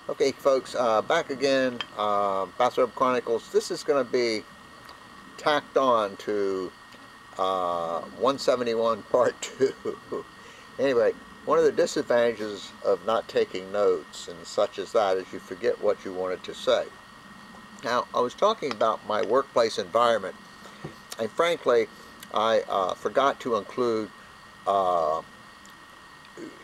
Okay, folks, back again, Bathtub Chronicles. This is going to be tacked on to 171 Part 2. Anyway, one of the disadvantages of not taking notes and such as that is you forget what you wanted to say. Now, I was talking about my workplace environment, and frankly, I forgot to include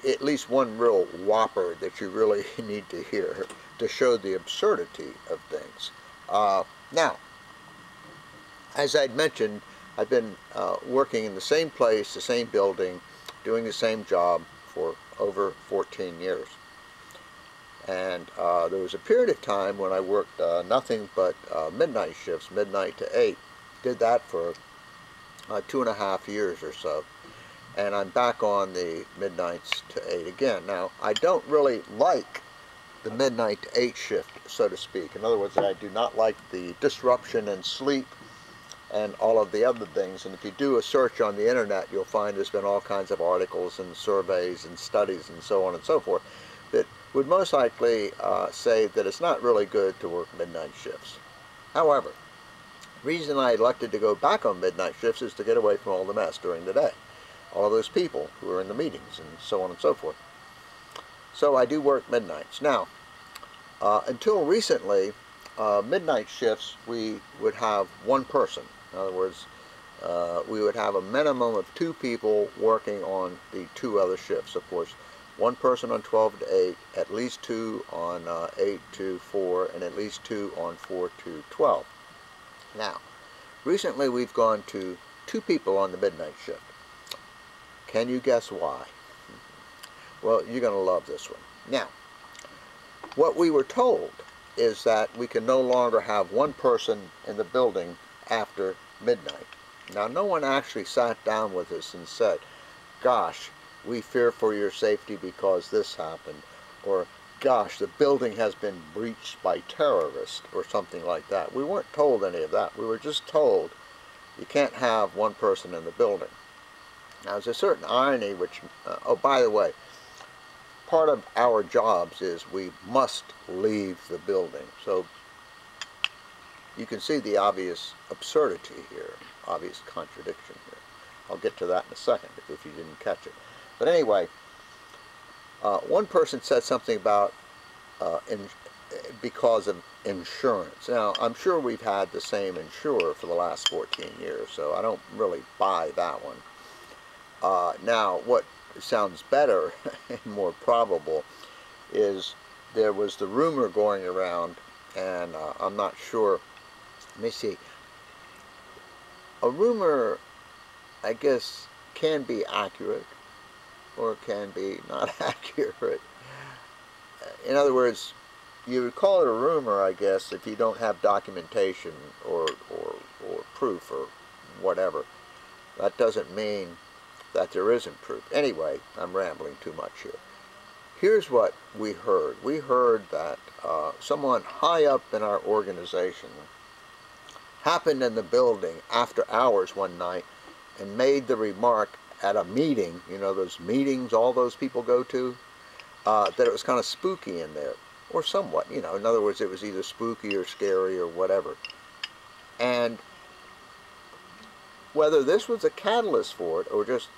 at least one real whopper that you really need to hear to show the absurdity of things. Now, as I'd mentioned, I've been working in the same place, the same building, doing the same job for over 14 years. And there was a period of time when I worked nothing but midnight shifts, midnight to 8. Did that for 2.5 years or so. And I'm back on the midnights to 8 again. Now, I don't really like the midnight to 8 shift, so to speak. In other words, I do not like the disruption in sleep and all of the other things. And if you do a search on the internet, you'll find there's been all kinds of articles and surveys and studies and so on and so forth that would most likely say that it's not really good to work midnight shifts. However, the reason I elected to go back on midnight shifts is to get away from all the mess during the day. All of those people who are in the meetings and so on and so forth. So I do work midnights. Now, until recently, midnight shifts, we would have one person. In other words, we would have a minimum of 2 people working on the 2 other shifts. Of course, one person on 12 to 8, at least 2 on 8 to 4, and at least 2 on 4 to 12. Now, recently we've gone to 2 people on the midnight shift. Can you guess why? Well, you're going to love this one. Now, what we were told is that we can no longer have one person in the building after midnight. Now, no one actually sat down with us and said, gosh, we fear for your safety because this happened, or gosh, the building has been breached by terrorists, or something like that. We weren't told any of that. We were just told you can't have one person in the building. Now, there's a certain irony which, oh, by the way, part of our jobs is we must leave the building. So you can see the obvious absurdity here, obvious contradiction here. I'll get to that in a second if you didn't catch it. But anyway, one person said something about because of insurance. Now, I'm sure we've had the same insurer for the last 14 years, so I don't really buy that one. Now, what sounds better and more probable is there was the rumor going around, and I'm not sure. Let me see. A rumor, I guess, can be accurate or can be not accurate. In other words, you would call it a rumor, I guess, if you don't have documentation or proof or whatever. That doesn't mean that there isn't proof. Anyway, I'm rambling too much here. Here's what we heard. We heard that someone high up in our organization happened in the building after hours one night and made the remark at a meeting, you know, those meetings all those people go to, that it was kind of spooky in there, or somewhat, you know. In other words, it was either spooky or scary or whatever. And whether this was a catalyst for it or just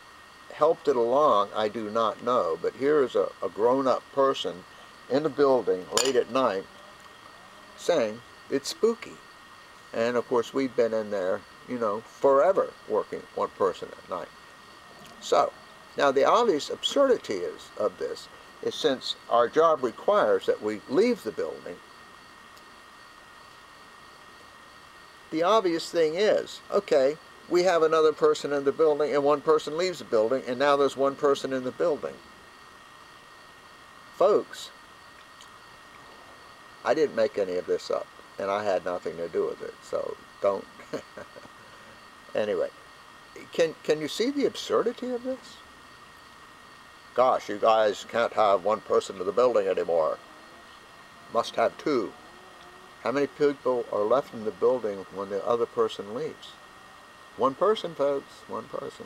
helped it along, I do not know. But here is a grown-up person in the building late at night saying it's spooky. And of course, we've been in there, you know, forever working one person at night. So, now the obvious absurdity of this is, since our job requires that we leave the building, the obvious thing is, okay, we have another person in the building and one person leaves the building, and now there's one person in the building. Folks, I didn't make any of this up, and I had nothing to do with it, so don't. Anyway, can you see the absurdity of this? Gosh, you guys can't have one person in the building anymore. Must have 2. How many people are left in the building when the other person leaves? One person, folks, one person.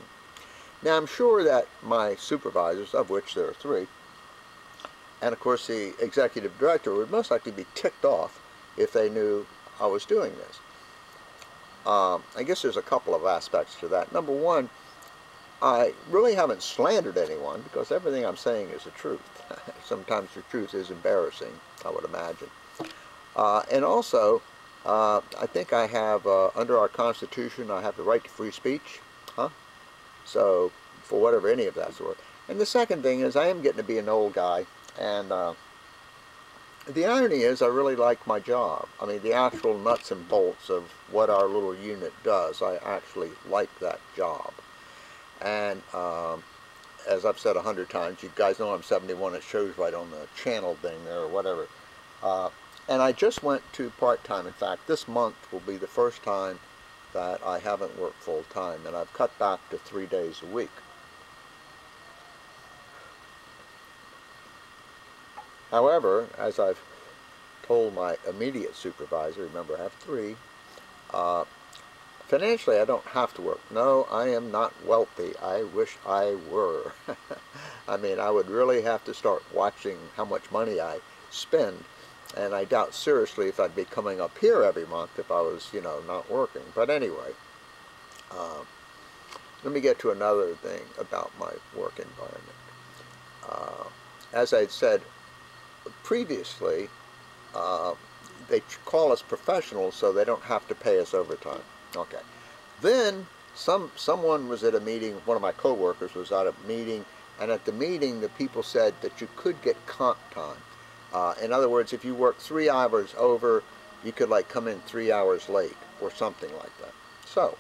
Now, I'm sure that my supervisors, of which there are 3, And of course the executive director would most likely be ticked off if they knew I was doing this. I guess there's a couple of aspects to that. Number one, I really haven't slandered anyone because everything I'm saying is the truth. Sometimes the truth is embarrassing, I would imagine. And also, I think I have, under our Constitution, I have the right to free speech. So, for whatever any of that's worth. And the second thing is I am getting to be an old guy. And the irony is I really like my job. I mean, the actual nuts and bolts of what our little unit does, I actually like that job. And as I've said 100 times, you guys know I'm 71, it shows right on the channel thing there or whatever. And I just went to part-time. In fact, this month will be the first time that I haven't worked full-time, and I've cut back to 3 days a week. However, as I've told my immediate supervisor, remember I have 3, financially I don't have to work. No, I am not wealthy. I wish I were. I mean, I would really have to start watching how much money I spend, and I doubt seriously if I'd be coming up here every month if I was, you know, not working. But anyway, let me get to another thing about my work environment. As I said previously, they call us professionals so they don't have to pay us overtime. Okay. Then someone was at a meeting, one of my coworkers was at a meeting, and at the meeting the people said that you could get comp time. In other words, if you work 3 hours over, you could like come in 3 hours late or something like that. So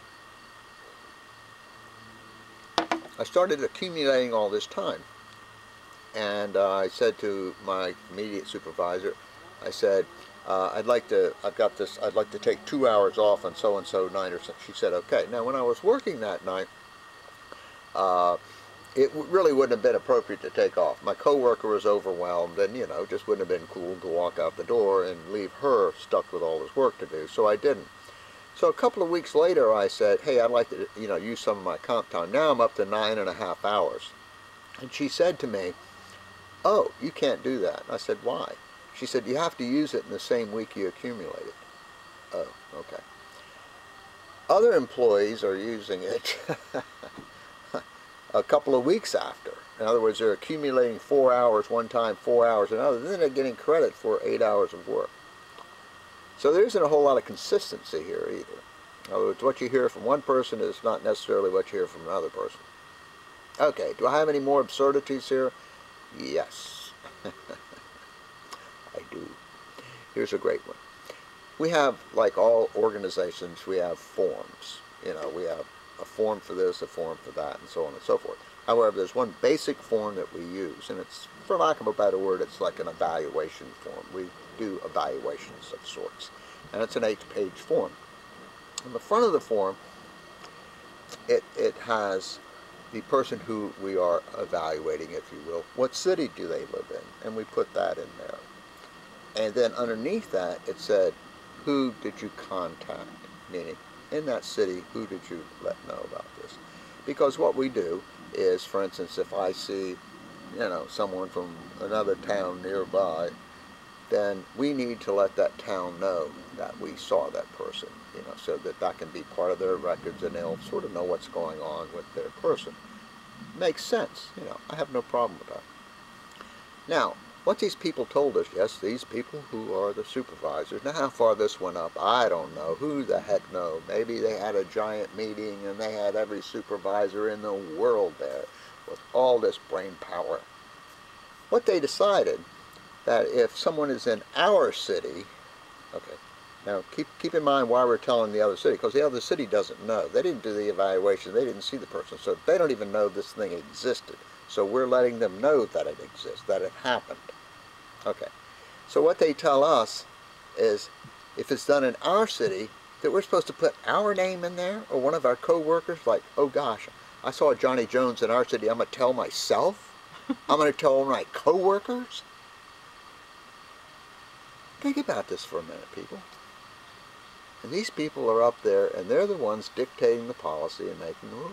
I started accumulating all this time. And I said to my immediate supervisor, I said, I'd like to take 2 hours off on so-and-so night or something. She said, okay. Now, when I was working that night, it really wouldn't have been appropriate to take off. My coworker was overwhelmed, and, you know, just wouldn't have been cool to walk out the door and leave her stuck with all this work to do, so I didn't. So a couple of weeks later, I said, hey, I'd like to, you know, use some of my comp time. Now I'm up to 9.5 hours. And she said to me, oh, you can't do that. I said, why? She said, you have to use it in the same week you accumulate it. Oh, okay. Other employees are using it a couple of weeks after. In other words, they're accumulating 4 hours one time, 4 hours another, then they're getting credit for 8 hours of work. So there isn't a whole lot of consistency here either. In other words, what you hear from one person is not necessarily what you hear from another person. Okay, do I have any more absurdities here? Yes, I do. Here's a great one. We have, like all organizations, we have forms. You know, we have a form for this, a form for that, and so on and so forth. However, there's one basic form that we use, and it's, for lack of a better word, it's like an evaluation form. We do evaluations of sorts, and it's an 8-page form. On the front of the form, it has the person who we are evaluating, if you will. What city do they live in? And we put that in there. And then underneath that, it said, who did you contact? Meaning, in that city, who did you let know about this? Because what we do is, for instance, if I see, you know, someone from another town nearby, then we need to let that town know that we saw that person, you know, so that that can be part of their records and they'll sort of know what's going on with their person. Makes sense, you know, I have no problem with that. Now, what these people told us, yes, these people who are the supervisors, now how far this went up, I don't know, who the heck knows. Maybe they had a giant meeting and they had every supervisor in the world there with all this brain power. What they decided, that if someone is in our city, okay, now keep in mind why we're telling the other city, because the other city doesn't know. They didn't do the evaluation, they didn't see the person, so they don't even know this thing existed. So we're letting them know that it exists, that it happened. Okay, so what they tell us is, if it's done in our city, that we're supposed to put our name in there, or one of our co-workers, like, oh gosh, I saw Johnny Jones in our city, I'm going to tell myself? I'm going to tell my co-workers? Think about this for a minute, people. And these people are up there, and they're the ones dictating the policy and making the rules.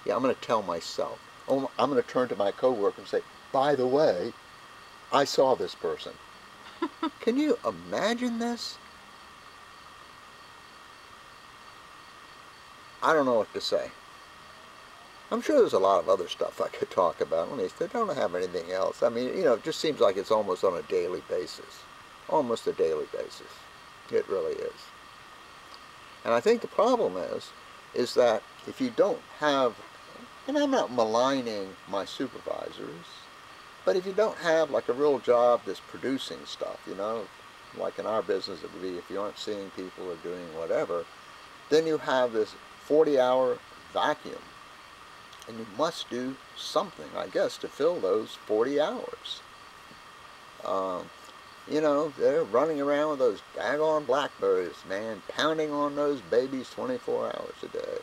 Yeah, I'm going to tell myself. Oh, I'm going to turn to my coworker and say, by the way, I saw this person. Can you imagine this? I don't know what to say. I'm sure there's a lot of other stuff I could talk about. At least they don't have anything else. I mean, you know, it just seems like it's almost on a daily basis. Almost a daily basis. It really is. And I think the problem is that if you don't have, and I'm not maligning my supervisors, but if you don't have like a real job that's producing stuff, you know, like in our business it would be if you aren't seeing people or doing whatever, then you have this 40-hour vacuum. And you must do something, I guess, to fill those 40 hours. You know, they're running around with those daggone blackberries, man, pounding on those babies 24 hours a day.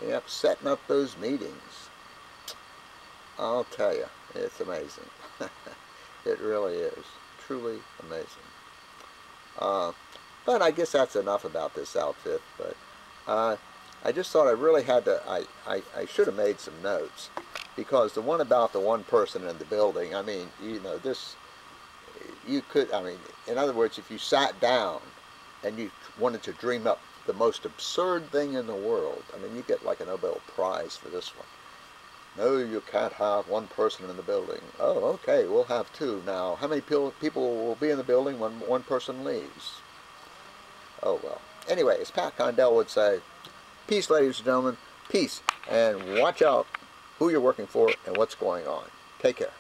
Yep, setting up those meetings. I'll tell you, it's amazing. It really is. Truly amazing. But I guess that's enough about this outfit. But I just thought I really had to, I should have made some notes, because the one about the one person in the building, I mean, you know, this, you could, I mean, in other words, if you sat down and you wanted to dream up the most absurd thing in the world, I mean, you get like a Nobel Prize for this one. No, you can't have one person in the building. Oh, okay, we'll have two. Now, how many people will be in the building when one person leaves? Oh, well. Anyway, as Pat Condell would say, peace, ladies and gentlemen, peace, and watch out who you're working for and what's going on. Take care.